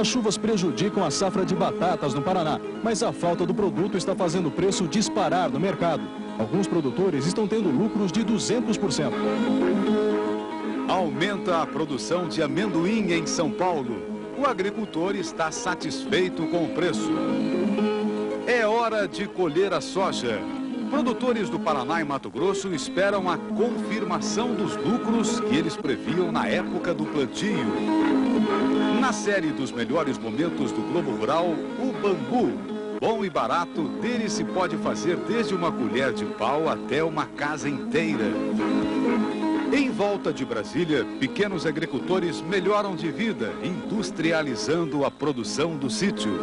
As chuvas prejudicam a safra de batatas no Paraná, mas a falta do produto está fazendo o preço disparar no mercado. Alguns produtores estão tendo lucros de 200%. Aumenta a produção de amendoim em São Paulo. O agricultor está satisfeito com o preço. É hora de colher a soja. Produtores do Paraná e Mato Grosso esperam a confirmação dos lucros que eles previam na época do plantio. Na série dos melhores momentos do Globo Rural, o bambu. Bom e barato, dele se pode fazer desde uma colher de pau até uma casa inteira. Em volta de Brasília, pequenos agricultores melhoram de vida, industrializando a produção do sítio.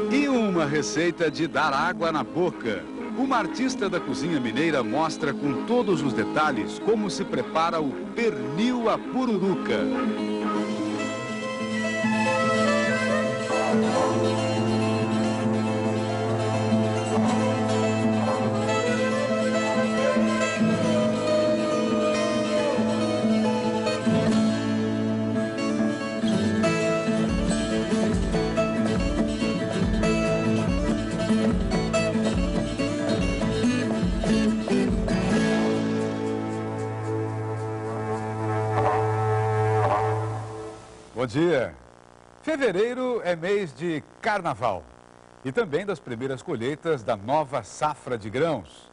E uma receita de dar água na boca. Uma artista da cozinha mineira mostra com todos os detalhes como se prepara o pernil à pururuca. Bom dia. Fevereiro é mês de carnaval e também das primeiras colheitas da nova safra de grãos.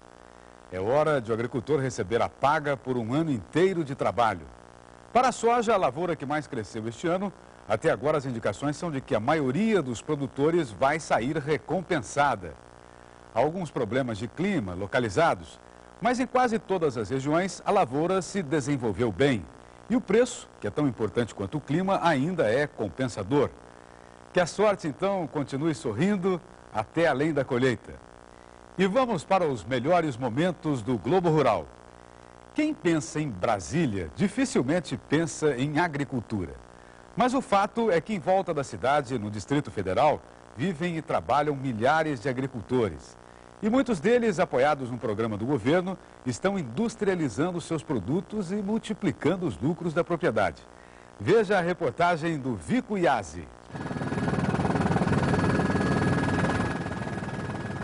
É hora de o agricultor receber a paga por um ano inteiro de trabalho. Para a soja, a lavoura que mais cresceu este ano, até agora as indicações são de que a maioria dos produtores vai sair recompensada. Há alguns problemas de clima localizados, mas em quase todas as regiões a lavoura se desenvolveu bem. E o preço, que é tão importante quanto o clima, ainda é compensador. Que a sorte, então, continue sorrindo até além da colheita. E vamos para os melhores momentos do Globo Rural. Quem pensa em Brasília, dificilmente pensa em agricultura. Mas o fato é que em volta da cidade, no Distrito Federal, vivem e trabalham milhares de agricultores. E muitos deles, apoiados no programa do governo, estão industrializando seus produtos e multiplicando os lucros da propriedade. Veja a reportagem do Vico Iazzi.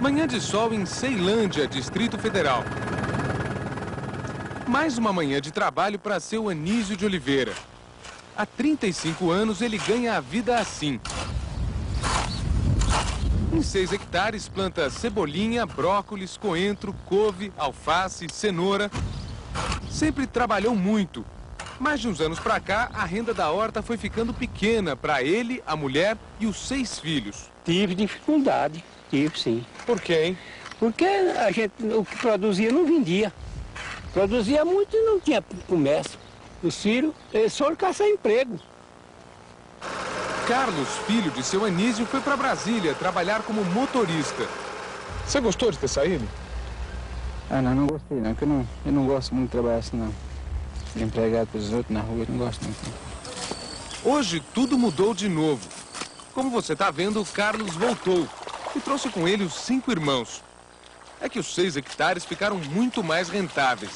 Manhã de sol em Ceilândia, Distrito Federal. Mais uma manhã de trabalho para seu Anísio de Oliveira. Há 35 anos ele ganha a vida assim. Em 6 hectares, planta cebolinha, brócolis, coentro, couve, alface, cenoura. Sempre trabalhou muito. Mas de uns anos para cá, a renda da horta foi ficando pequena para ele, a mulher e os 6 filhos. Tive dificuldade, tive sim. Por quê, hein? Porque a gente, o que produzia não vendia. Produzia muito e não tinha comércio. Os filhos, eles foram caçar emprego. Carlos, filho de seu Anísio, foi para Brasília trabalhar como motorista. Você gostou de ter saído? Ah, não gostei não, porque eu não gosto muito de trabalhar assim não. De empregado para os outros na rua, eu não gosto muito não. Hoje tudo mudou de novo. Como você está vendo, Carlos voltou e trouxe com ele os 5 irmãos. É que os 6 hectares ficaram muito mais rentáveis.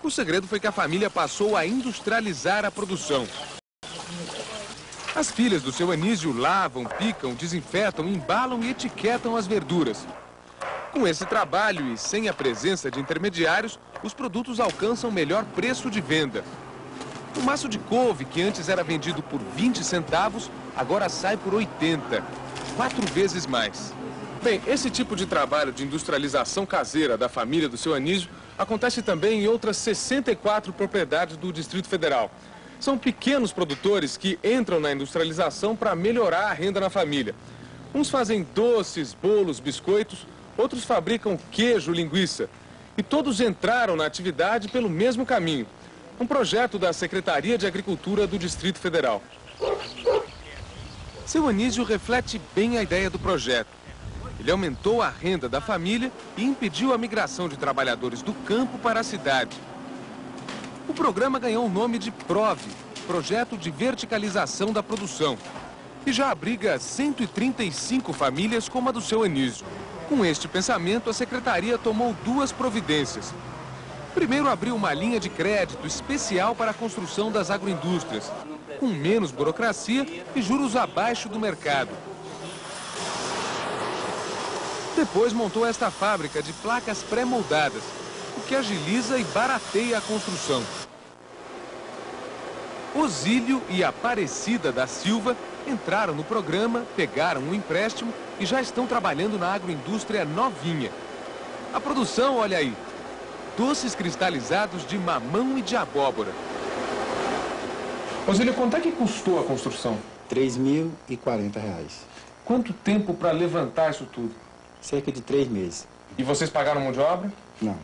O segredo foi que a família passou a industrializar a produção. As filhas do seu Anísio lavam, picam, desinfetam, embalam e etiquetam as verduras. Com esse trabalho e sem a presença de intermediários, os produtos alcançam melhor preço de venda. O maço de couve, que antes era vendido por 20 centavos, agora sai por 80, 4 vezes mais. Bem, esse tipo de trabalho de industrialização caseira da família do seu Anísio acontece também em outras 64 propriedades do Distrito Federal. São pequenos produtores que entram na industrialização para melhorar a renda na família. Uns fazem doces, bolos, biscoitos, outros fabricam queijo, linguiça. E todos entraram na atividade pelo mesmo caminho. Um projeto da Secretaria de Agricultura do Distrito Federal. Seu Anísio reflete bem a ideia do projeto. Ele aumentou a renda da família e impediu a migração de trabalhadores do campo para a cidade. O programa ganhou o nome de PROV, Projeto de Verticalização da Produção, e já abriga 135 famílias como a do seu Anísio. Com este pensamento, a Secretaria tomou 2 providências. Primeiro abriu uma linha de crédito especial para a construção das agroindústrias, com menos burocracia e juros abaixo do mercado. Depois montou esta fábrica de placas pré-moldadas, o que agiliza e barateia a construção. Osílio e Aparecida da Silva entraram no programa, pegaram um empréstimo e já estão trabalhando na agroindústria novinha. A produção, olha aí, doces cristalizados de mamão e de abóbora. Osílio, quanto é que custou a construção? R$3.040. Quanto tempo para levantar isso tudo? Cerca de 3 meses. E vocês pagaram mão de obra? Não.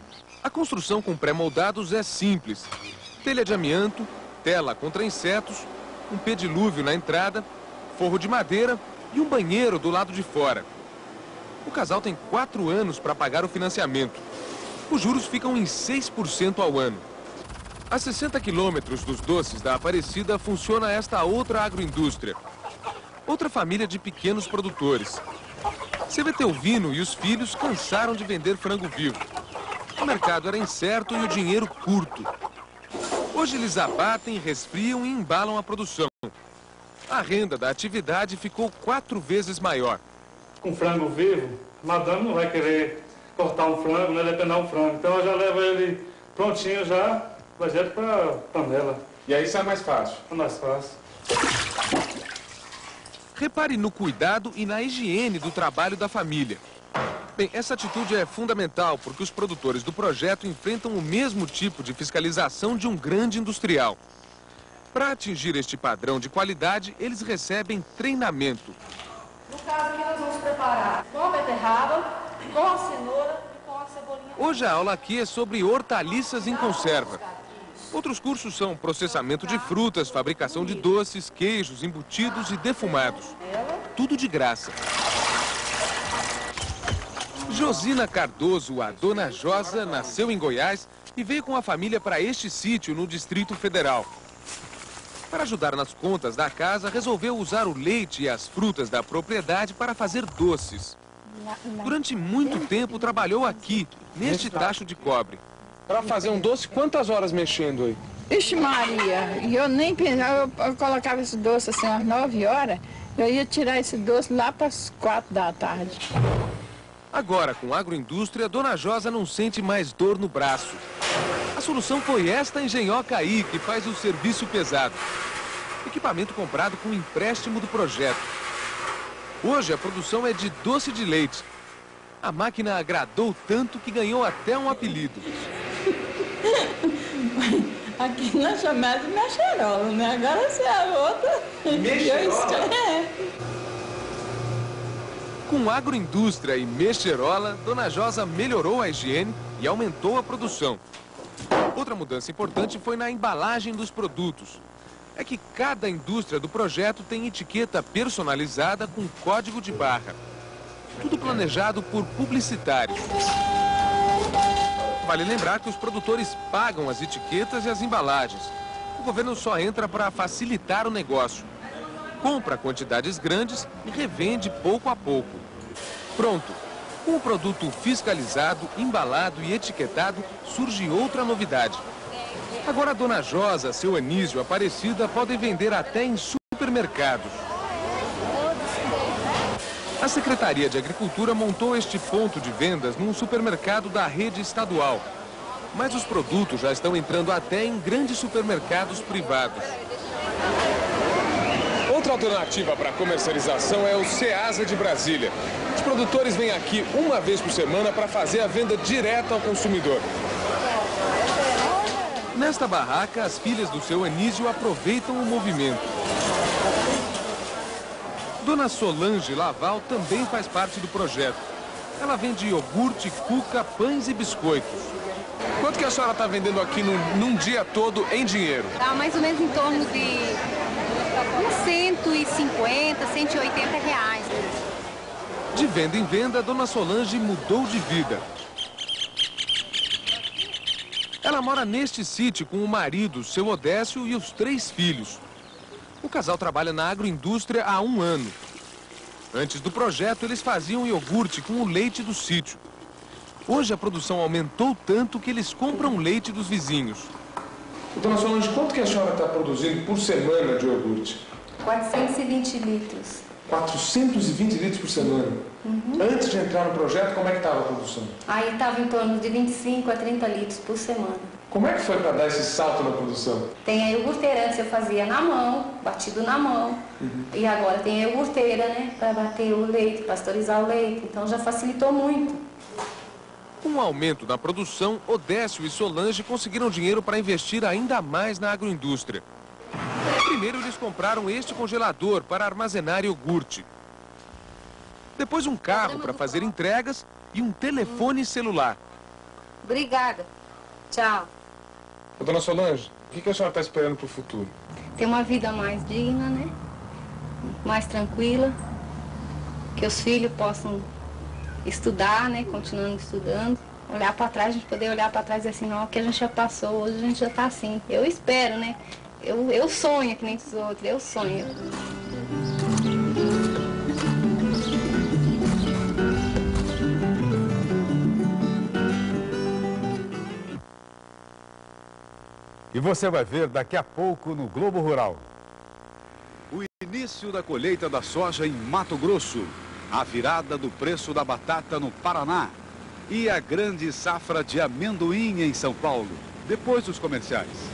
A construção com pré-moldados é simples. Telha de amianto, tela contra insetos, um pedilúvio na entrada, forro de madeira e um banheiro do lado de fora. O casal tem 4 anos para pagar o financiamento. Os juros ficam em 6% ao ano. A 60 quilômetros dos doces da Aparecida funciona esta outra agroindústria. Outra família de pequenos produtores. Sevetelvino e os filhos cansaram de vender frango vivo. O mercado era incerto e o dinheiro curto. Hoje eles abatem, resfriam e embalam a produção. A renda da atividade ficou 4 vezes maior. Com frango vivo, a madame não vai querer cortar um frango, né, depenar um frango. Então eu já levo ele prontinho já, vai direto para panela. E aí sai mais fácil? É mais fácil. Repare no cuidado e na higiene do trabalho da família. Bem, essa atitude é fundamental porque os produtores do projeto enfrentam o mesmo tipo de fiscalização de um grande industrial. Para atingir este padrão de qualidade, eles recebem treinamento. No caso aqui nós vamos preparar com a beterraba, com a cenoura e com a cebolinha. Hoje a aula aqui é sobre hortaliças em conserva. Outros cursos são processamento de frutas, fabricação de doces, queijos, embutidos e defumados. Tudo de graça. Josina Cardoso, a Dona Josa, nasceu em Goiás e veio com a família para este sítio no Distrito Federal. Para ajudar nas contas da casa, resolveu usar o leite e as frutas da propriedade para fazer doces. Durante muito tempo trabalhou aqui, neste tacho de cobre. Para fazer um doce, quantas horas mexendo aí? Ixi Maria, e eu nem pensava, eu colocava esse doce assim às 9 horas, eu ia tirar esse doce lá para as 4 da tarde. Agora, com agroindústria, Dona Josa não sente mais dor no braço. A solução foi esta engenhoca aí, que faz o serviço pesado. Equipamento comprado com empréstimo do projeto. Hoje a produção é de doce de leite. A máquina agradou tanto que ganhou até um apelido. Aqui nós chamamos de mexerola, né? Agora se é outra... Mexerola? Com agroindústria e mexerola, Dona Josa melhorou a higiene e aumentou a produção. Outra mudança importante foi na embalagem dos produtos. É que cada indústria do projeto tem etiqueta personalizada com código de barra. Tudo planejado por publicitários. Vale lembrar que os produtores pagam as etiquetas e as embalagens. O governo só entra para facilitar o negócio. Compra quantidades grandes e revende pouco a pouco. Pronto. Com o produto fiscalizado, embalado e etiquetado, surge outra novidade. Agora a Dona Josa, seu Anísio, Aparecida podem vender até em supermercados. A Secretaria de Agricultura montou este ponto de vendas num supermercado da rede estadual. Mas os produtos já estão entrando até em grandes supermercados privados. Outra alternativa para comercialização é o Ceasa de Brasília. Os produtores vêm aqui uma vez por semana para fazer a venda direta ao consumidor. Nesta barraca, as filhas do seu Anísio aproveitam o movimento. Dona Solange Laval também faz parte do projeto. Ela vende iogurte, cuca, pães e biscoitos. Quanto que a senhora está vendendo aqui num dia todo em dinheiro? Tá mais ou menos em torno de uns 150, 180 reais. De venda em venda, Dona Solange mudou de vida. Ela mora neste sítio com o marido, seu Odécio e os 3 filhos. O casal trabalha na agroindústria há 1 ano. Antes do projeto, eles faziam iogurte com o leite do sítio. Hoje a produção aumentou tanto que eles compram leite dos vizinhos. Dona Solange, quanto que a senhora está produzindo por semana de iogurte? 420 litros. 420 litros por semana? Antes de entrar no projeto, como é que estava a produção? Aí estava em torno de 25 a 30 litros por semana. Como é que foi para dar esse salto na produção? Tem a iogurteira, antes eu fazia na mão, batido na mão. E agora tem a iogurteira, né, para bater o leite, pasteurizar o leite. Então já facilitou muito. Com o aumento da produção, Odécio e Solange conseguiram dinheiro para investir ainda mais na agroindústria. Primeiro eles compraram este congelador para armazenar iogurte. Depois um carro para fazer entregas e um telefone celular. Obrigada. Tchau. Dona Solange, o que a senhora está esperando para o futuro? Ter uma vida mais digna, né? Mais tranquila. Que os filhos possam estudar, né? Continuando estudando. Olhar para trás, a gente poder olhar para trás e assim, ó, o que a gente já passou, hoje a gente já está assim. Eu espero, né? Eu sonho que nem os outros, eu sonho. E você vai ver daqui a pouco no Globo Rural. O início da colheita da soja em Mato Grosso, a virada do preço da batata no Paraná e a grande safra de amendoim em São Paulo, depois dos comerciais.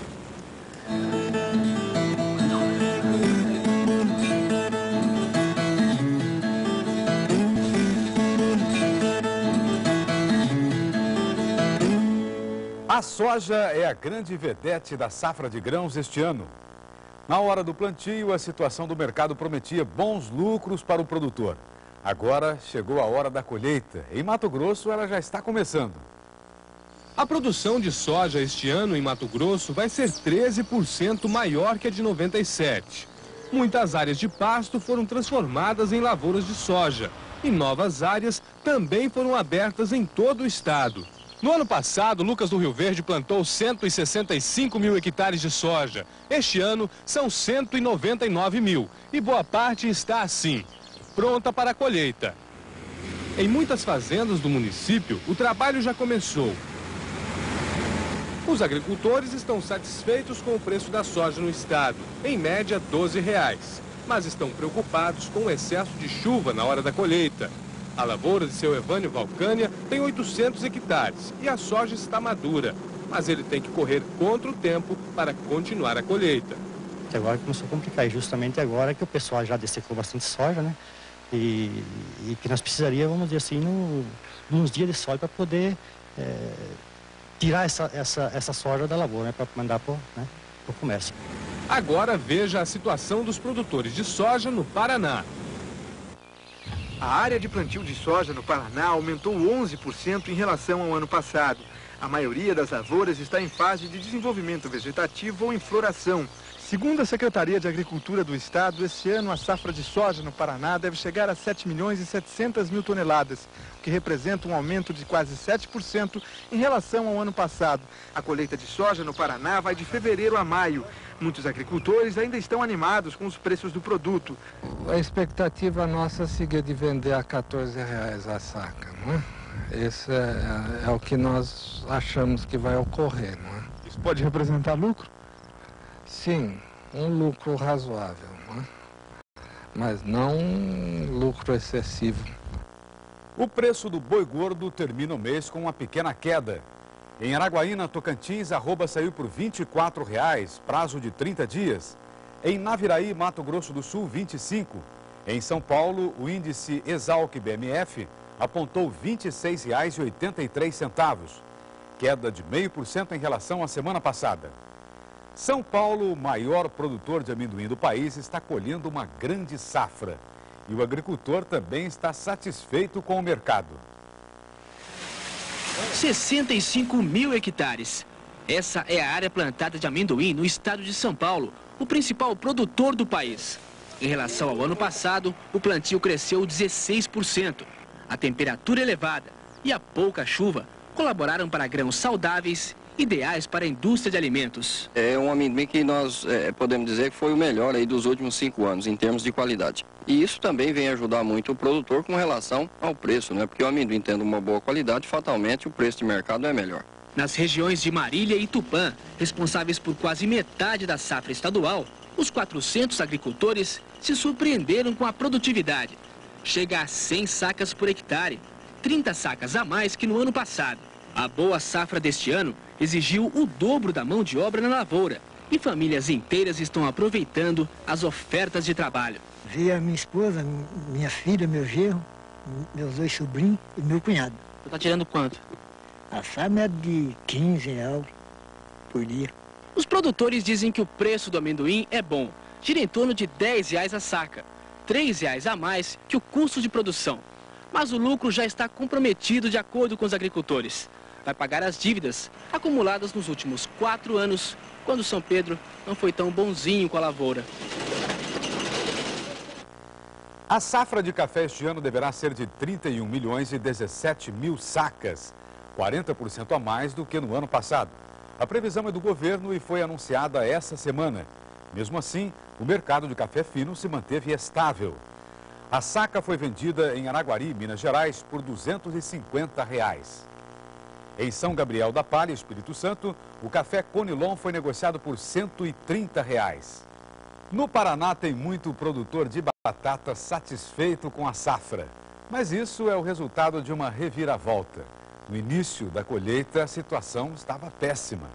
A soja é a grande vedete da safra de grãos este ano. Na hora do plantio, a situação do mercado prometia bons lucros para o produtor. Agora chegou a hora da colheita. Em Mato Grosso, ela já está começando. A produção de soja este ano em Mato Grosso vai ser 13% maior que a de 97. Muitas áreas de pasto foram transformadas em lavouras de soja. E novas áreas também foram abertas em todo o estado. No ano passado, Lucas do Rio Verde plantou 165 mil hectares de soja. Este ano, são 199 mil. E boa parte está assim, pronta para a colheita. Em muitas fazendas do município, o trabalho já começou. Os agricultores estão satisfeitos com o preço da soja no estado, em média R$12. Mas estão preocupados com o excesso de chuva na hora da colheita. A lavoura de seu Evânio Valcânia tem 800 hectares e a soja está madura. Mas ele tem que correr contra o tempo para continuar a colheita. Agora começou a complicar, e justamente agora que o pessoal já dessecou bastante soja, né? E que nós precisaríamos, vamos dizer assim, nos dias de soja para poder tirar essa soja da lavoura, né? Para mandar para o comércio. Agora veja a situação dos produtores de soja no Paraná. A área de plantio de soja no Paraná aumentou 11% em relação ao ano passado. A maioria das lavouras está em fase de desenvolvimento vegetativo ou em floração. Segundo a Secretaria de Agricultura do Estado, este ano a safra de soja no Paraná deve chegar a 7 milhões e 700 mil toneladas, o que representa um aumento de quase 7% em relação ao ano passado. A colheita de soja no Paraná vai de fevereiro a maio. Muitos agricultores ainda estão animados com os preços do produto. A expectativa nossa seria de vender a R$14 a saca, não é? Esse é o que nós achamos que vai ocorrer, não é? Isso pode representar lucro? Sim, um lucro razoável, não é? Mas não um lucro excessivo. O preço do boi gordo termina o mês com uma pequena queda. Em Araguaína, Tocantins, a arroba saiu por R$24, prazo de 30 dias. Em Naviraí, Mato Grosso do Sul, 25. Em São Paulo, o índice Exalc BMF apontou R$26,83, queda de 0,5% em relação à semana passada. São Paulo, o maior produtor de amendoim do país, está colhendo uma grande safra. E o agricultor também está satisfeito com o mercado. 65 mil hectares. Essa é a área plantada de amendoim no estado de São Paulo, o principal produtor do país. Em relação ao ano passado, o plantio cresceu 16%. A temperatura elevada e a pouca chuva colaboraram para grãos saudáveis ideais para a indústria de alimentos. É um amendoim que nós podemos dizer que foi o melhor aí dos últimos 5 anos em termos de qualidade. E isso também vem ajudar muito o produtor com relação ao preço, né? Porque o amendoim tendo uma boa qualidade, fatalmente o preço de mercado é melhor. Nas regiões de Marília e Tupã, responsáveis por quase metade da safra estadual, os 400 agricultores se surpreenderam com a produtividade. Chega a 100 sacas por hectare, 30 sacas a mais que no ano passado. A boa safra deste ano exigiu o dobro da mão de obra na lavoura e famílias inteiras estão aproveitando as ofertas de trabalho. Veio a minha esposa, minha filha, meu genro, meus 2 sobrinhos e meu cunhado. Você está tirando quanto? A safra é de 15 reais por dia. Os produtores dizem que o preço do amendoim é bom, gira em torno de R$10 a saca, R$3 a mais que o custo de produção. Mas o lucro já está comprometido de acordo com os agricultores. Vai pagar as dívidas acumuladas nos últimos 4 anos, quando São Pedro não foi tão bonzinho com a lavoura. A safra de café este ano deverá ser de 31 milhões e 17 mil sacas, 40% a mais do que no ano passado. A previsão é do governo e foi anunciada essa semana. Mesmo assim, o mercado de café fino se manteve estável. A saca foi vendida em Araguari, Minas Gerais, por R$250. Em São Gabriel da Palha, Espírito Santo, o café Conilon foi negociado por R$130. No Paraná tem muito produtor de batata satisfeito com a safra. Mas isso é o resultado de uma reviravolta. No início da colheita, a situação estava péssima.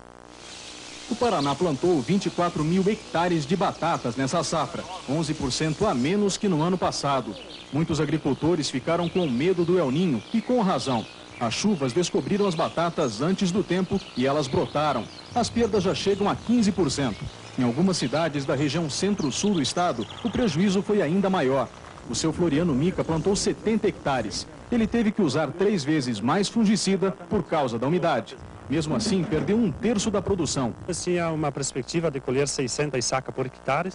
O Paraná plantou 24 mil hectares de batatas nessa safra, 11% a menos que no ano passado. Muitos agricultores ficaram com medo do El Ninho e com razão. As chuvas descobriram as batatas antes do tempo e elas brotaram. As perdas já chegam a 15%. Em algumas cidades da região centro-sul do estado, o prejuízo foi ainda maior. O seu Floriano Mica plantou 70 hectares. Ele teve que usar 3 vezes mais fungicida por causa da umidade. Mesmo assim, perdeu 1/3 da produção. Tinha uma perspectiva de colher 600 sacas por hectare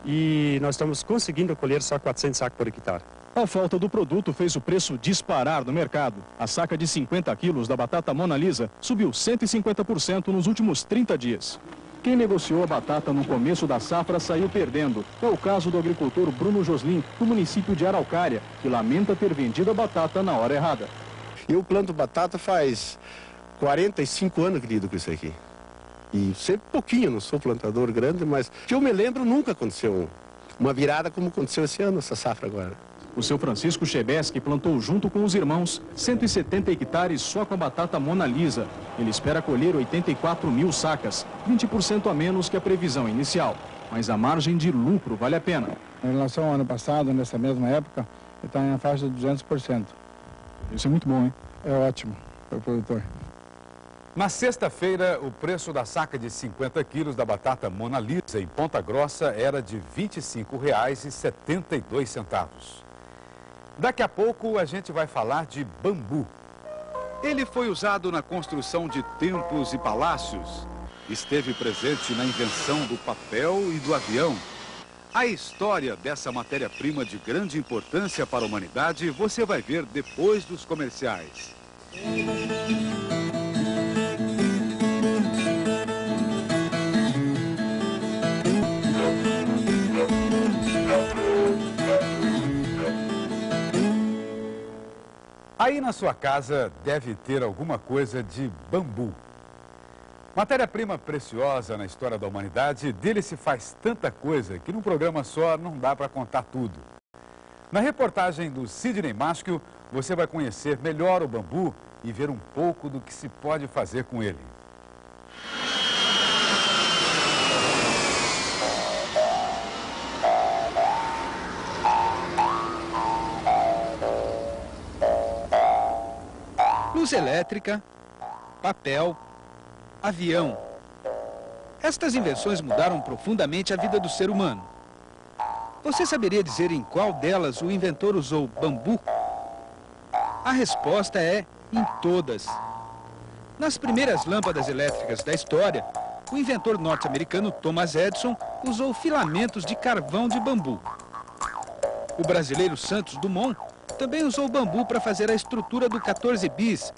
e nós estamos conseguindo colher só 400 sacas por hectare. A falta do produto fez o preço disparar no mercado. A saca de 50 quilos da batata Mona Lisa subiu 150% nos últimos 30 dias. Quem negociou a batata no começo da safra saiu perdendo. É o caso do agricultor Bruno Joslin, do município de Araucária, que lamenta ter vendido a batata na hora errada. Eu planto batata faz 45 anos que lido com isso aqui. E sempre pouquinho, não sou plantador grande, mas que eu me lembro nunca aconteceu uma virada como aconteceu esse ano, essa safra agora. O seu Francisco Chebeski plantou junto com os irmãos 170 hectares só com a batata Mona Lisa. Ele espera colher 84 mil sacas, 20% a menos que a previsão inicial. Mas a margem de lucro vale a pena. Em relação ao ano passado, nessa mesma época, está na faixa de 200%. Isso é muito bom, hein? É ótimo para o produtor. Na sexta-feira, o preço da saca de 50 quilos da batata Mona Lisa em Ponta Grossa era de R$ 25,72. Daqui a pouco a gente vai falar de bambu. Ele foi usado na construção de templos e palácios. Esteve presente na invenção do papel e do avião. A história dessa matéria-prima de grande importância para a humanidade você vai ver depois dos comerciais. Aí na sua casa deve ter alguma coisa de bambu. Matéria-prima preciosa na história da humanidade, dele se faz tanta coisa que num programa só não dá para contar tudo. Na reportagem do Sidney Maschio, você vai conhecer melhor o bambu e ver um pouco do que se pode fazer com ele. Luz elétrica, papel, avião. Estas invenções mudaram profundamente a vida do ser humano. Você saberia dizer em qual delas o inventor usou bambu? A resposta é em todas. Nas primeiras lâmpadas elétricas da história, o inventor norte-americano Thomas Edison usou filamentos de carvão de bambu. O brasileiro Santos Dumont também usou bambu para fazer a estrutura do 14 bis,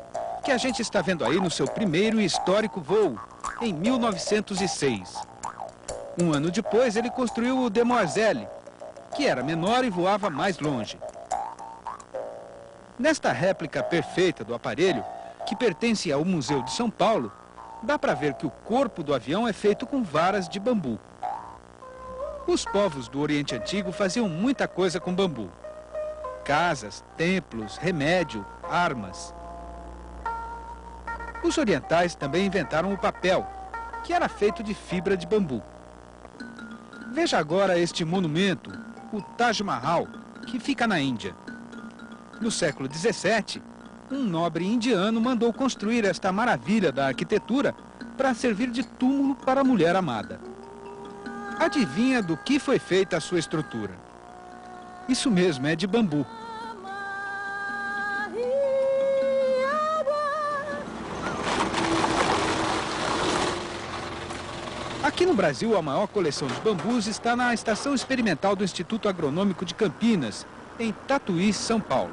que a gente está vendo aí no seu primeiro e histórico voo, em 1906. Um ano depois, ele construiu o Demoiselle, que era menor e voava mais longe. Nesta réplica perfeita do aparelho, que pertence ao Museu de São Paulo, dá para ver que o corpo do avião é feito com varas de bambu. Os povos do Oriente Antigo faziam muita coisa com bambu. Casas, templos, remédio, armas. Os orientais também inventaram o papel, que era feito de fibra de bambu. Veja agora este monumento, o Taj Mahal, que fica na Índia. No século XVII, um nobre indiano mandou construir esta maravilha da arquitetura para servir de túmulo para a mulher amada. Adivinha do que foi feita a sua estrutura? Isso mesmo, é de bambu. Aqui no Brasil, a maior coleção de bambus está na Estação Experimental do Instituto Agronômico de Campinas, em Tatuí, São Paulo.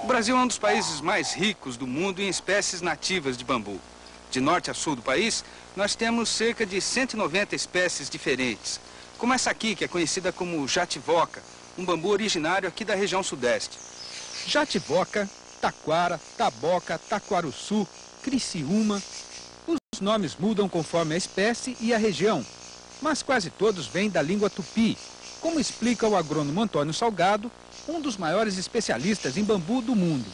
O Brasil é um dos países mais ricos do mundo em espécies nativas de bambu. De norte a sul do país, nós temos cerca de 190 espécies diferentes, como essa aqui, que é conhecida como jativoca, um bambu originário aqui da região sudeste. Jativoca, taquara, taboca, taquaruçu, criciúma. Os nomes mudam conforme a espécie e a região, mas quase todos vêm da língua tupi, como explica o agrônomo Antônio Salgado, um dos maiores especialistas em bambu do mundo.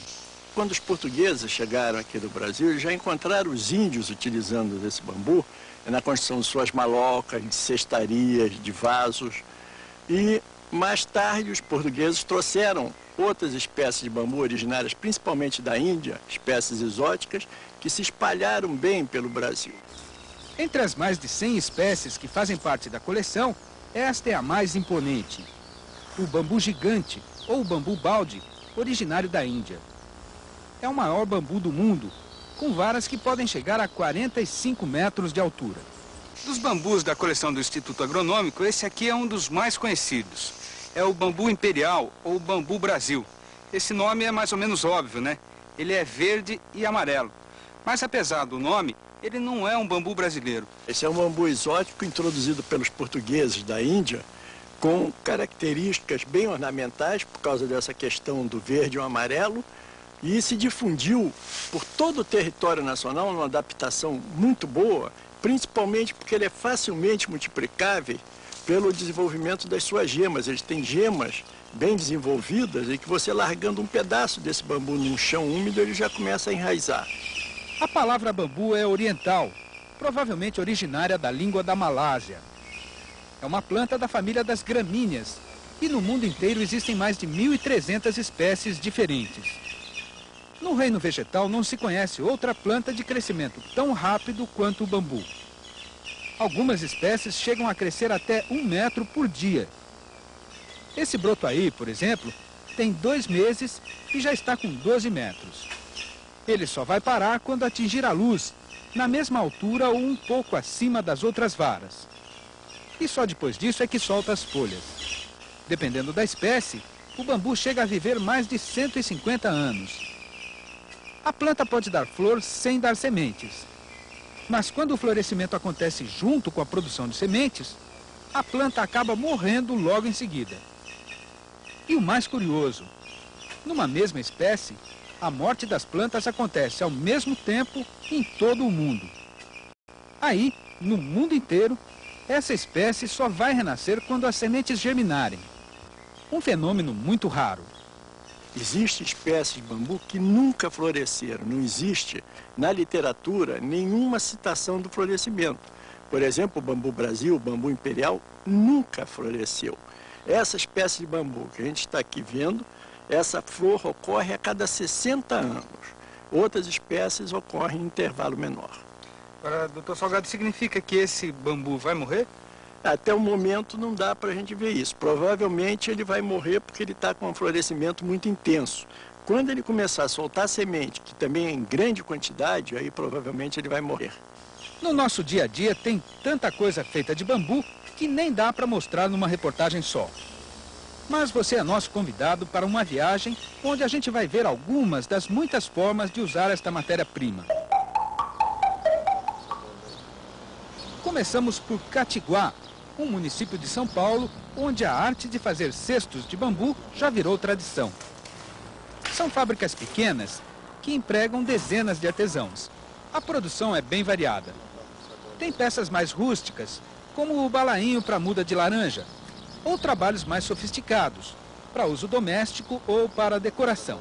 Quando os portugueses chegaram aqui do Brasil, eles já encontraram os índios utilizando esse bambu na construção de suas malocas, de cestarias, de vasos. E mais tarde os portugueses trouxeram outras espécies de bambu originárias, principalmente da Índia, espécies exóticas, que se espalharam bem pelo Brasil. Entre as mais de 100 espécies que fazem parte da coleção, esta é a mais imponente. O bambu gigante, ou bambu balde, originário da Índia. É o maior bambu do mundo, com varas que podem chegar a 45 metros de altura. Dos bambus da coleção do Instituto Agronômico, esse aqui é um dos mais conhecidos. É o bambu imperial, ou bambu Brasil. Esse nome é mais ou menos óbvio, né? Ele é verde e amarelo. Mas apesar do nome, ele não é um bambu brasileiro. Esse é um bambu exótico introduzido pelos portugueses da Índia, com características bem ornamentais, por causa dessa questão do verde e o amarelo, e se difundiu por todo o território nacional numa adaptação muito boa, principalmente porque ele é facilmente multiplicável pelo desenvolvimento das suas gemas. Eles têm gemas bem desenvolvidas e que você largando um pedaço desse bambu num chão úmido, ele já começa a enraizar. A palavra bambu é oriental, provavelmente originária da língua da Malásia. É uma planta da família das gramíneas e no mundo inteiro existem mais de 1.300 espécies diferentes. No reino vegetal não se conhece outra planta de crescimento tão rápido quanto o bambu. Algumas espécies chegam a crescer até 1 metro por dia. Esse broto aí, por exemplo, tem 2 meses e já está com 12 metros. Ele só vai parar quando atingir a luz, na mesma altura ou um pouco acima das outras varas. E só depois disso é que solta as folhas. Dependendo da espécie, o bambu chega a viver mais de 150 anos. A planta pode dar flor sem dar sementes. Mas quando o florescimento acontece junto com a produção de sementes, a planta acaba morrendo logo em seguida. E o mais curioso, numa mesma espécie, a morte das plantas acontece ao mesmo tempo em todo o mundo. Aí, no mundo inteiro, essa espécie só vai renascer quando as sementes germinarem. Um fenômeno muito raro. Existem espécies de bambu que nunca floresceram. Não existe na literatura nenhuma citação do florescimento. Por exemplo, o bambu Brasil, o bambu imperial, nunca floresceu. Essa espécie de bambu que a gente está aqui vendo, essa flor ocorre a cada 60 anos. Outras espécies ocorrem em intervalo menor. Agora, doutor Salgado, significa que esse bambu vai morrer? Até o momento não dá para a gente ver isso. Provavelmente ele vai morrer porque ele está com um florescimento muito intenso. Quando ele começar a soltar semente, que também é em grande quantidade, aí provavelmente ele vai morrer. No nosso dia a dia tem tanta coisa feita de bambu que nem dá para mostrar numa reportagem só. Mas você é nosso convidado para uma viagem onde a gente vai ver algumas das muitas formas de usar esta matéria-prima. Começamos por Catiguá, um município de São Paulo, onde a arte de fazer cestos de bambu já virou tradição. São fábricas pequenas que empregam dezenas de artesãos. A produção é bem variada. Tem peças mais rústicas, como o balainho para muda de laranja, ou trabalhos mais sofisticados, para uso doméstico ou para decoração.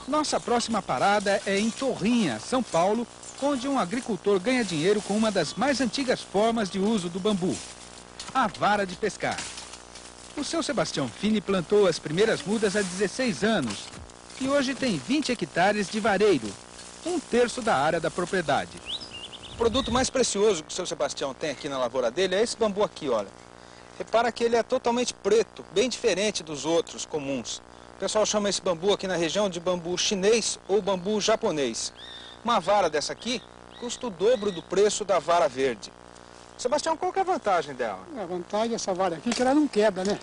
Nossa próxima parada é em Torrinha, São Paulo, onde um agricultor ganha dinheiro com uma das mais antigas formas de uso do bambu, a vara de pescar. O seu Sebastião Fini plantou as primeiras mudas há 16 anos e hoje tem 20 hectares de vareiro, 1/3 da área da propriedade. O produto mais precioso que o seu Sebastião tem aqui na lavoura dele é esse bambu aqui, olha. Repara que ele é totalmente preto, bem diferente dos outros comuns. O pessoal chama esse bambu aqui na região de bambu chinês ou bambu japonês. Uma vara dessa aqui custa o dobro do preço da vara verde. Sebastião, qual que é a vantagem dela? A vantagem dessa vara aqui é que ela não quebra, né?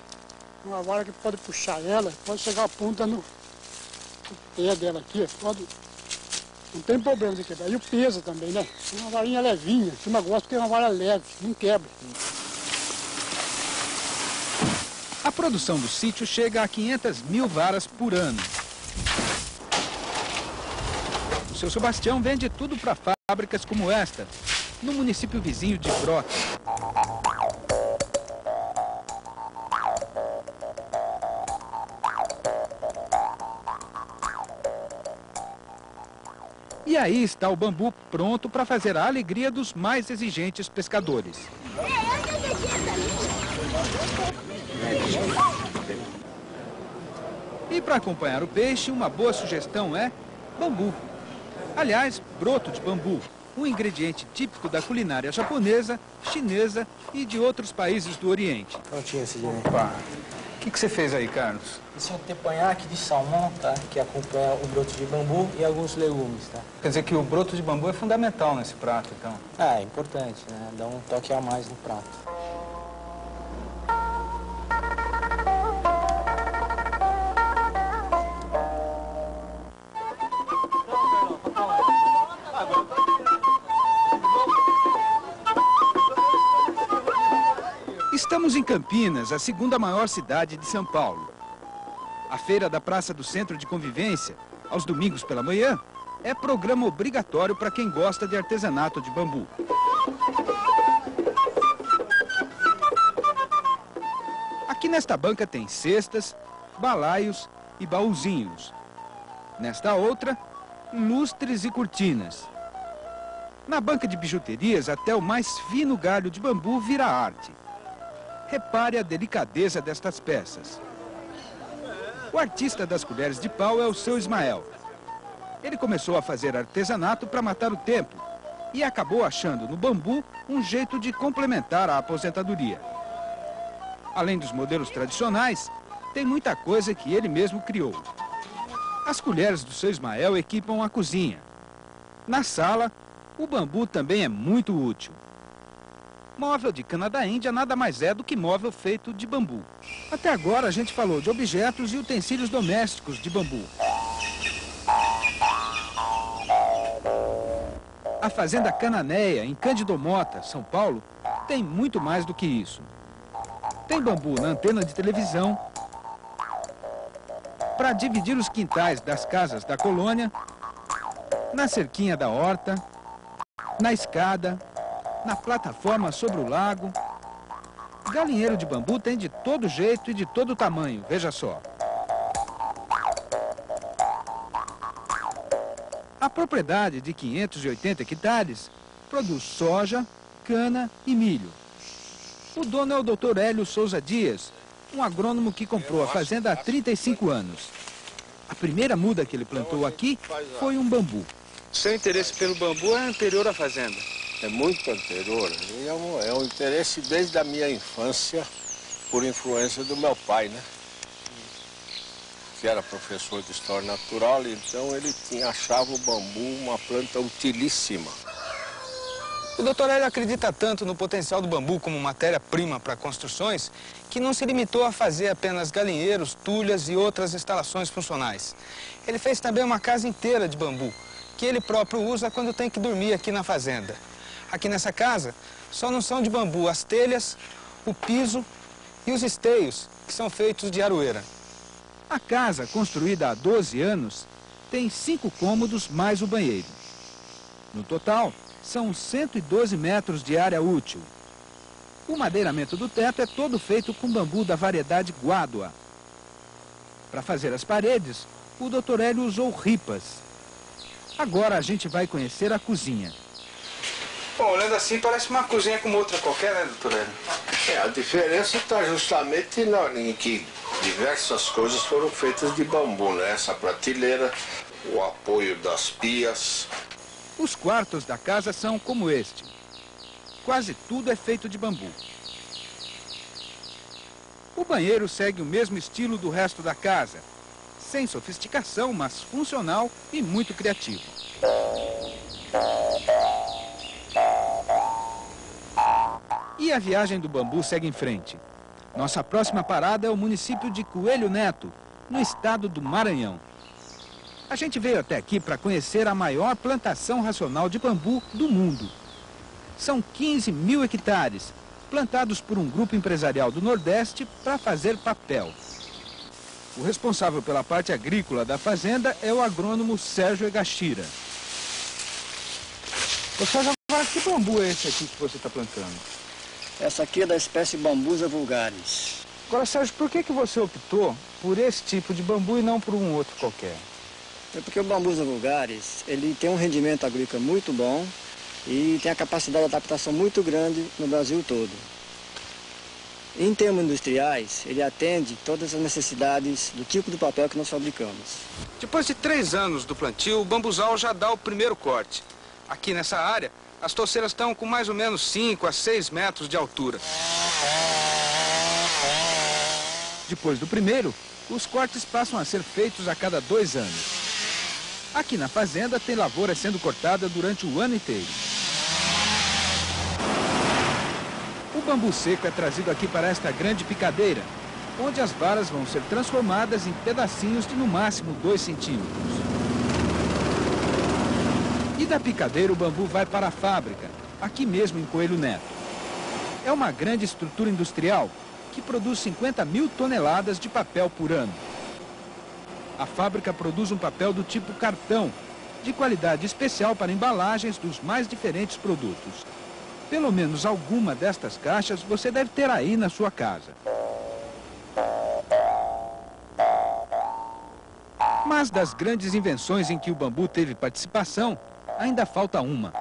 Uma vara que pode puxar ela, pode chegar a ponta no pé dela aqui, pode... Não tem problema de quebrar. E o peso também, né? É uma varinha levinha. A turma gosta porque é uma vara leve, não quebra. A produção do sítio chega a 500 mil varas por ano. O seu Sebastião vende tudo para fábricas como esta, no município vizinho de Brotas. E aí está o bambu pronto para fazer a alegria dos mais exigentes pescadores. E para acompanhar o peixe, uma boa sugestão é bambu. Aliás, broto de bambu, um ingrediente típico da culinária japonesa, chinesa e de outros países do Oriente. Prontinho esse dia. Opa! O que você fez aí, Carlos? Esse é um teppanyaki de salmão, tá? Que acompanha o broto de bambu e alguns legumes, tá? Quer dizer que o broto de bambu é fundamental nesse prato, então? É importante, né? Dá um toque a mais no prato. Estamos em Campinas, a segunda maior cidade de São Paulo. A feira da Praça do Centro de Convivência, aos domingos pela manhã, é programa obrigatório para quem gosta de artesanato de bambu. Aqui nesta banca tem cestas, balaios e baúzinhos. Nesta outra, lustres e cortinas. Na banca de bijuterias, até o mais fino galho de bambu vira arte. Repare a delicadeza destas peças. O artista das colheres de pau é o seu Ismael. Ele começou a fazer artesanato para matar o tempo e acabou achando no bambu um jeito de complementar a aposentadoria. Além dos modelos tradicionais, tem muita coisa que ele mesmo criou. As colheres do seu Ismael equipam a cozinha. Na sala, o bambu também é muito útil. Móvel de cana da Índia nada mais é do que móvel feito de bambu. Até agora a gente falou de objetos e utensílios domésticos de bambu. A Fazenda Cananéia, em Cândido Mota, São Paulo, tem muito mais do que isso. Tem bambu na antena de televisão, para dividir os quintais das casas da colônia, na cerquinha da horta, na escada, na plataforma sobre o lago. Galinheiro de bambu tem de todo jeito e de todo tamanho, veja só. A propriedade de 580 hectares produz soja, cana e milho. O dono é o Dr. Hélio Souza Dias, um agrônomo que comprou a fazenda há 35 anos. A primeira muda que ele plantou aqui foi um bambu. Seu interesse pelo bambu é anterior à fazenda? É muito anterior. É um interesse desde a minha infância, por influência do meu pai, né? que era professor de História Natural, então ele achava o bambu uma planta utilíssima. O Dr. Hélio acredita tanto no potencial do bambu como matéria-prima para construções que não se limitou a fazer apenas galinheiros, tulhas e outras instalações funcionais. Ele fez também uma casa inteira de bambu, que ele próprio usa quando tem que dormir aqui na fazenda. Aqui nessa casa, só não são de bambu as telhas, o piso e os esteios, que são feitos de aroeira. A casa, construída há 12 anos, tem 5 cômodos mais o banheiro. No total, são 112 metros de área útil. O madeiramento do teto é todo feito com bambu da variedade guádua. Para fazer as paredes, o Dr. Hélio usou ripas. Agora a gente vai conhecer a cozinha. Bom, olhando assim, parece uma cozinha como outra qualquer, né, Dr. Hélio? A diferença está justamente em que diversas coisas foram feitas de bambu, né? Essa prateleira, o apoio das pias. Os quartos da casa são como este. Quase tudo é feito de bambu. O banheiro segue o mesmo estilo do resto da casa. Sem sofisticação, mas funcional e muito criativo. E a viagem do bambu segue em frente. Nossa próxima parada é o município de Coelho Neto, no estado do Maranhão. A gente veio até aqui para conhecer a maior plantação racional de bambu do mundo. São 15 mil hectares, plantados por um grupo empresarial do Nordeste para fazer papel. O responsável pela parte agrícola da fazenda é o agrônomo Sérgio Egashira. Sérgio, agora que bambu é esse aqui que você está plantando? Essa aqui é da espécie Bambusa vulgaris. Agora, Sérgio, por que você optou por esse tipo de bambu e não por um outro qualquer? É porque o Bambusa vulgaris, ele tem um rendimento agrícola muito bom e tem a capacidade de adaptação muito grande no Brasil todo. Em termos industriais, ele atende todas as necessidades do tipo de papel que nós fabricamos. Depois de 3 anos do plantio, o bambuzal já dá o primeiro corte. Aqui nessa área, as touceiras estão com mais ou menos 5 a 6 metros de altura. Depois do primeiro, os cortes passam a ser feitos a cada 2 anos. Aqui na fazenda tem lavoura sendo cortada durante o ano inteiro. O bambu seco é trazido aqui para esta grande picadeira, onde as varas vão ser transformadas em pedacinhos de no máximo 2 centímetros. E da picadeira o bambu vai para a fábrica, aqui mesmo em Coelho Neto. É uma grande estrutura industrial que produz 50 mil toneladas de papel por ano. A fábrica produz um papel do tipo cartão, de qualidade especial para embalagens dos mais diferentes produtos. Pelo menos alguma destas caixas você deve ter aí na sua casa. Mas das grandes invenções em que o bambu teve participação, ainda falta uma: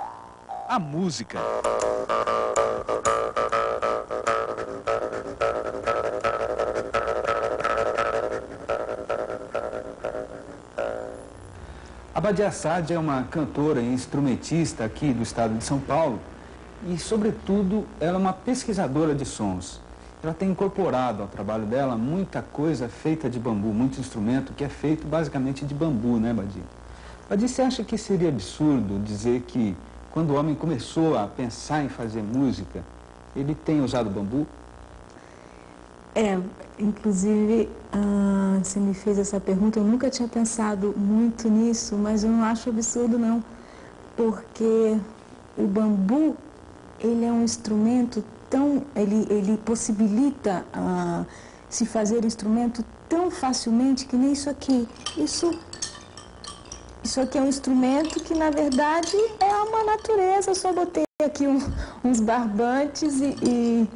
a música. A Badia Assad é uma cantora e instrumentista aqui do estado de São Paulo e, sobretudo, ela é uma pesquisadora de sons. Ela tem incorporado ao trabalho dela muita coisa feita de bambu, muito instrumento que é feito basicamente de bambu, né, Badia? Badia, você acha que seria absurdo dizer que, quando o homem começou a pensar em fazer música, ele tem usado bambu? Inclusive, você me fez essa pergunta, eu nunca tinha pensado muito nisso, mas eu não acho absurdo não, porque o bambu, ele é um instrumento tão, ele possibilita se fazer instrumento tão facilmente que nem isso aqui. Isso aqui é um instrumento que, na verdade, é uma natureza. Eu só botei aqui uns barbantes e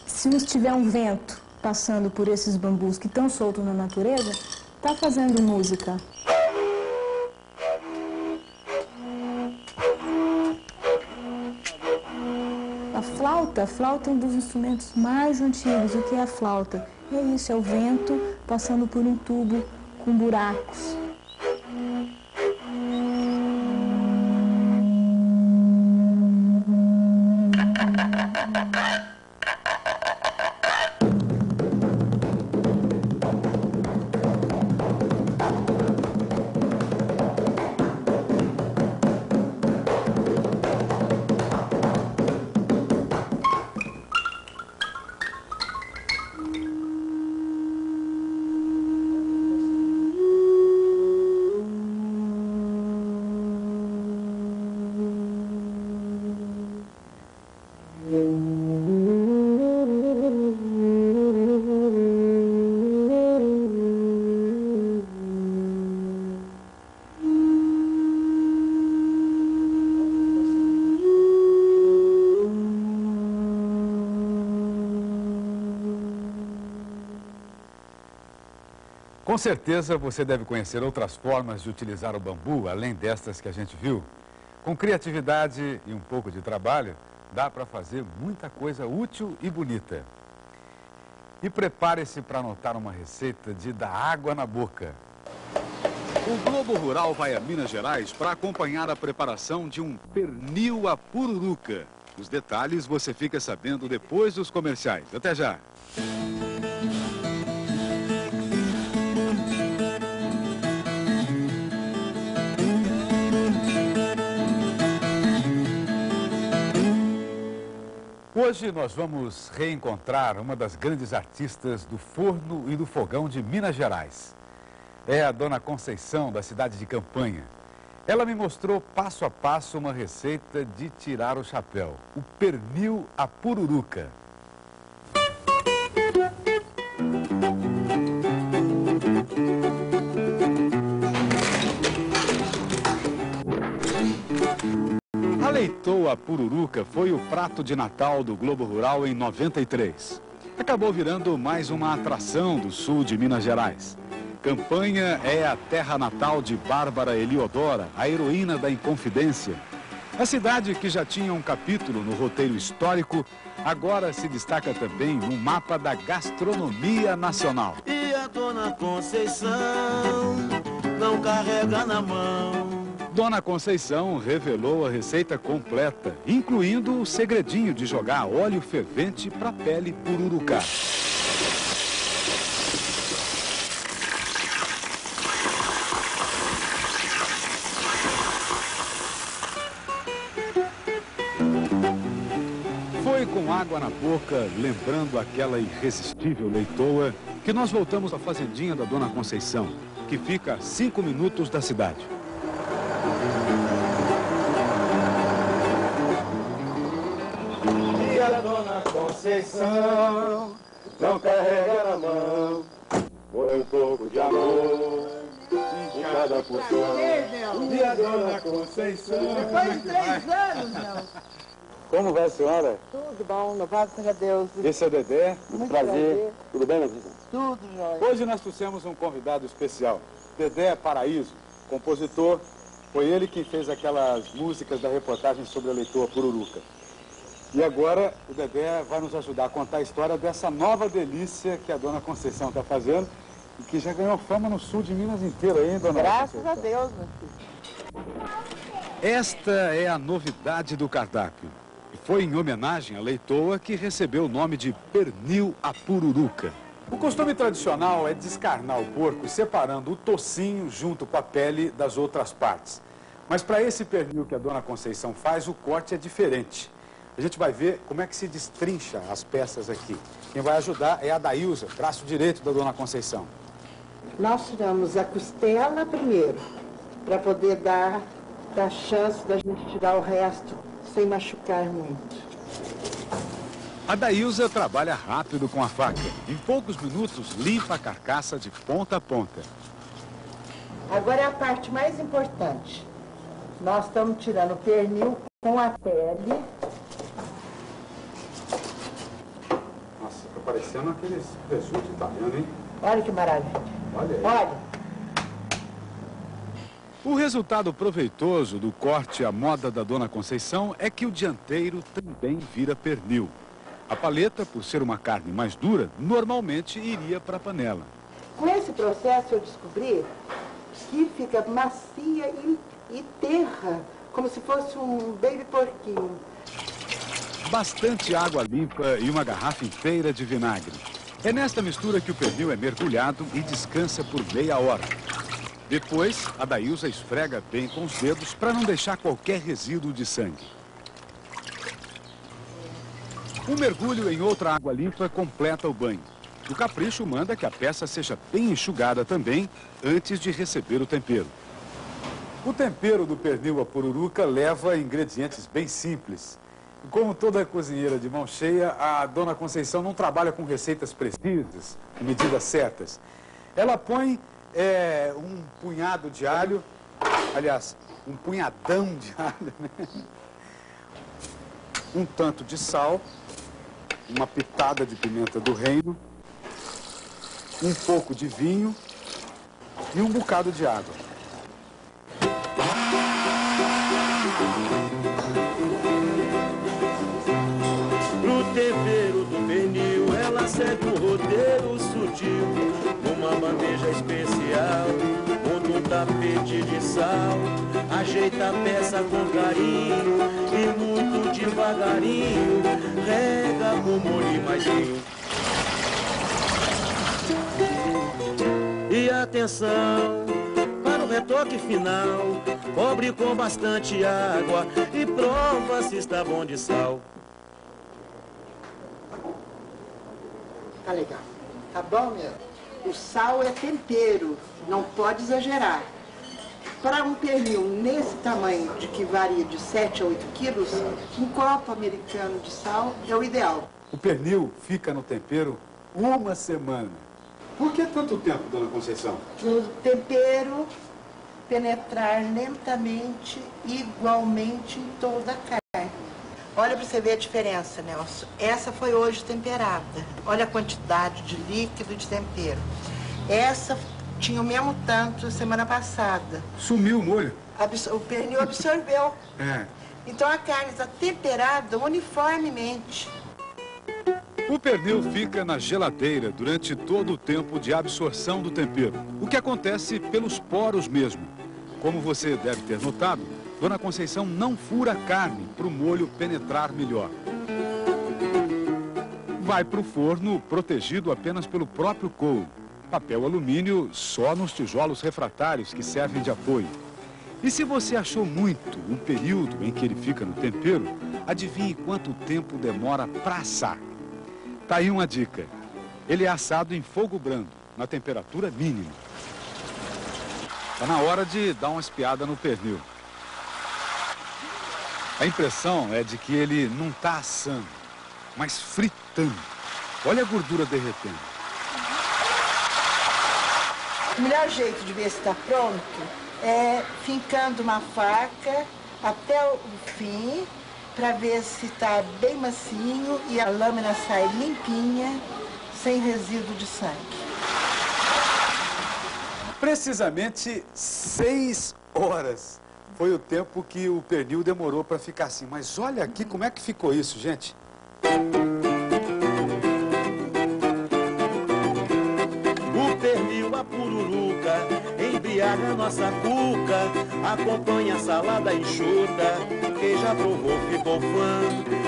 se não tiver um vento passando por esses bambus que estão soltos na natureza, está fazendo música. A flauta é um dos instrumentos mais antigos. O que é a flauta? É isso, é o vento passando por um tubo com buracos. Com certeza você deve conhecer outras formas de utilizar o bambu, além destas que a gente viu. Com criatividade e um pouco de trabalho, dá para fazer muita coisa útil e bonita. E prepare-se para anotar uma receita de dar água na boca. O Globo Rural vai a Minas Gerais para acompanhar a preparação de um pernil à pururuca. Os detalhes você fica sabendo depois dos comerciais. Até já! Hoje nós vamos reencontrar uma das grandes artistas do forno e do fogão de Minas Gerais. É a dona Conceição, da cidade de Campanha. Ela me mostrou passo a passo uma receita de tirar o chapéu, o pernil à pururuca. A leitoa à pururuca foi o prato de Natal do Globo Rural em 93. Acabou virando mais uma atração do sul de Minas Gerais. Campanha é a terra natal de Bárbara Eliodora, a heroína da Inconfidência. A cidade, que já tinha um capítulo no roteiro histórico, agora se destaca também no mapa da gastronomia nacional. E a dona Conceição não carrega na mão. Dona Conceição revelou a receita completa, incluindo o segredinho de jogar óleo fervente para a pele pururucá. Foi com água na boca, lembrando aquela irresistível leitoa, que nós voltamos à fazendinha da Dona Conceição, que fica a 5 minutos da cidade. E a dona Conceição não carrega na mão. Põe um pouco de amor em cada porção. E a dona Conceição. Depois de 3 anos, não. Como vai a senhora? Tudo bom, louvado seja Deus. Esse é o Dedé. Muito prazer. Tudo bem, Dedé? Tudo jóia. Hoje nós trouxemos um convidado especial. Dedé Paraíso, compositor. Foi ele que fez aquelas músicas da reportagem sobre a leitoa pururuca. E agora o Dedé vai nos ajudar a contar a história dessa nova delícia que a Dona Conceição está fazendo e que já ganhou fama no sul de Minas inteiro, hein, Dona Conceição? Graças a Deus, meu filho. Esta é a novidade do cardápio. E foi em homenagem à leitoa que recebeu o nome de pernil à pururuca. O costume tradicional é descarnar o porco separando o tocinho junto com a pele das outras partes. Mas para esse pernil que a Dona Conceição faz, o corte é diferente. A gente vai ver como é que se destrincha as peças aqui. Quem vai ajudar é a Daílza, braço direito da Dona Conceição. Nós tiramos a costela primeiro, para poder dar a chance da gente tirar o resto sem machucar muito. A Daílza trabalha rápido com a faca. Em poucos minutos, limpa a carcaça de ponta a ponta. Agora é a parte mais importante. Nós estamos tirando o pernil com a pele. Nossa, tá parecendo aqueles presuntos italianos, hein? Olha que maravilha. Olha aí. Olha. O resultado proveitoso do corte à moda da Dona Conceição é que o dianteiro também vira pernil. A paleta, por ser uma carne mais dura, normalmente iria para a panela. Com esse processo eu descobri que fica macia e terra, como se fosse um baby porquinho. Bastante água limpa e uma garrafa inteira de vinagre. É nesta mistura que o pernil é mergulhado e descansa por meia hora. Depois, a Daílza esfrega bem com os dedos para não deixar qualquer resíduo de sangue. Um mergulho em outra água limpa completa o banho. O capricho manda que a peça seja bem enxugada também antes de receber o tempero. O tempero do pernil à pururuca leva ingredientes bem simples. E como toda cozinheira de mão cheia, a Dona Conceição não trabalha com receitas precisas, com medidas certas. Ela põe um punhado de alho, aliás, um punhadão de alho, né? Um tanto de sal, uma pitada de pimenta do reino, um pouco de vinho e um bocado de água. No tempero do pernil, ela segue um roteiro sutil. Numa bandeja especial, monta um tapete de sal. Ajeita a peça com carinho e muito devagarinho rega com molho mais frio. E atenção, para o retoque final, cobre com bastante água e prova se está bom de sal. Tá legal. Tá bom, meu? O sal é tempero, não pode exagerar. Para um pernil nesse tamanho, de que varia de 7 a 8 quilos, um copo americano de sal é o ideal. O pernil fica no tempero uma semana. Por que tanto tempo, dona Conceição? O tempero penetrar lentamente, igualmente em toda a carne. Olha para você ver a diferença, Nelson. Essa foi hoje temperada. Olha a quantidade de líquido de tempero. Essa tinha o mesmo tanto semana passada. Sumiu o molho? O pernil absorveu. É. Então a carne está temperada uniformemente. O pernil fica na geladeira durante todo o tempo de absorção do tempero, o que acontece pelos poros mesmo. Como você deve ter notado, Dona Conceição não fura a carne para o molho penetrar melhor. Vai para o forno protegido apenas pelo próprio couro. Papel alumínio só nos tijolos refratários que servem de apoio. E se você achou muito o período em que ele fica no tempero, adivinhe quanto tempo demora para assar. Tá aí uma dica. Ele é assado em fogo brando, na temperatura mínima. Tá na hora de dar uma espiada no pernil. A impressão é de que ele não tá assando, mas fritando. Olha a gordura derretendo. O melhor jeito de ver se está pronto é fincando uma faca até o fim, para ver se está bem macio e a lâmina sai limpinha, sem resíduo de sangue. Precisamente 6 horas foi o tempo que o pernil demorou para ficar assim. Mas olha aqui como é que ficou isso, gente. O pernil, a pururuca, embriaga nossa cuca, acompanha a salada enxuta. Quem já provou ficou fã,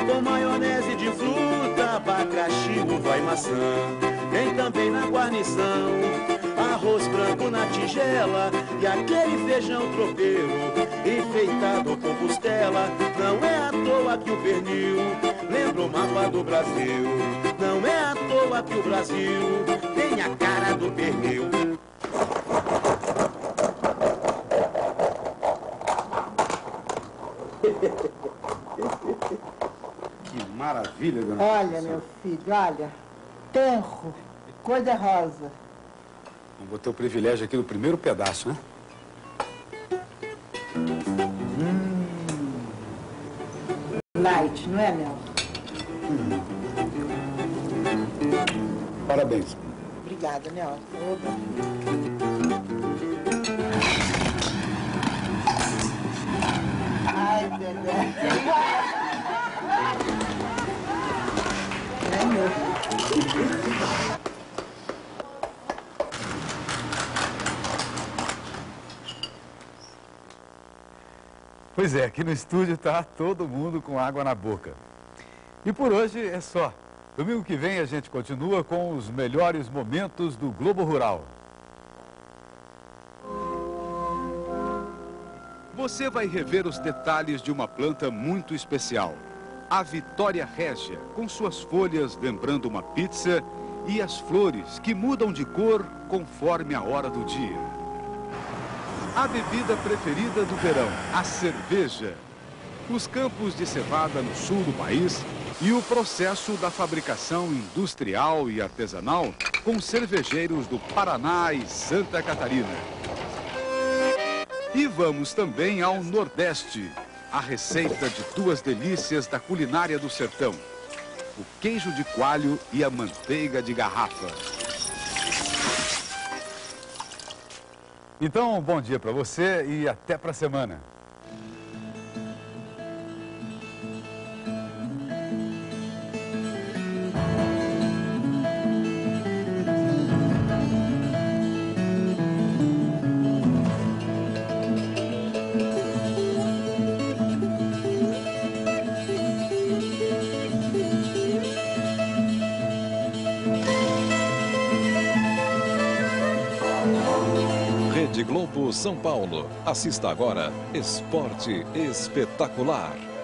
com maionese de fruta, abacaxi, uva e maçã. Tem também na guarnição, arroz branco na tigela e aquele feijão tropeiro, enfeitado com costela. Não é à toa que o pernil lembra o mapa do Brasil. Não é à toa que o Brasil tem a cara do pernil. Que maravilha, dona Olha, Conceição. meu filho, olha, tenro, cor de rosa. Eu vou ter o privilégio aqui do primeiro pedaço, né? Light, não é, Mel? Parabéns. Obrigada, Mel. Ai, Dedé. É meu. Pois é, aqui no estúdio tá todo mundo com água na boca. E por hoje é só. Domingo que vem a gente continua com os melhores momentos do Globo Rural. Você vai rever os detalhes de uma planta muito especial. A Vitória Régia, com suas folhas lembrando uma pizza e as flores que mudam de cor conforme a hora do dia. A bebida preferida do verão, a cerveja. Os campos de cevada no sul do país e o processo da fabricação industrial e artesanal com cervejeiros do Paraná e Santa Catarina. E vamos também ao Nordeste, a receita de duas delícias da culinária do sertão: o queijo de coalho e a manteiga de garrafa. Então, bom dia para você e até para a semana. Rede Globo São Paulo. Assista agora Esporte Espetacular.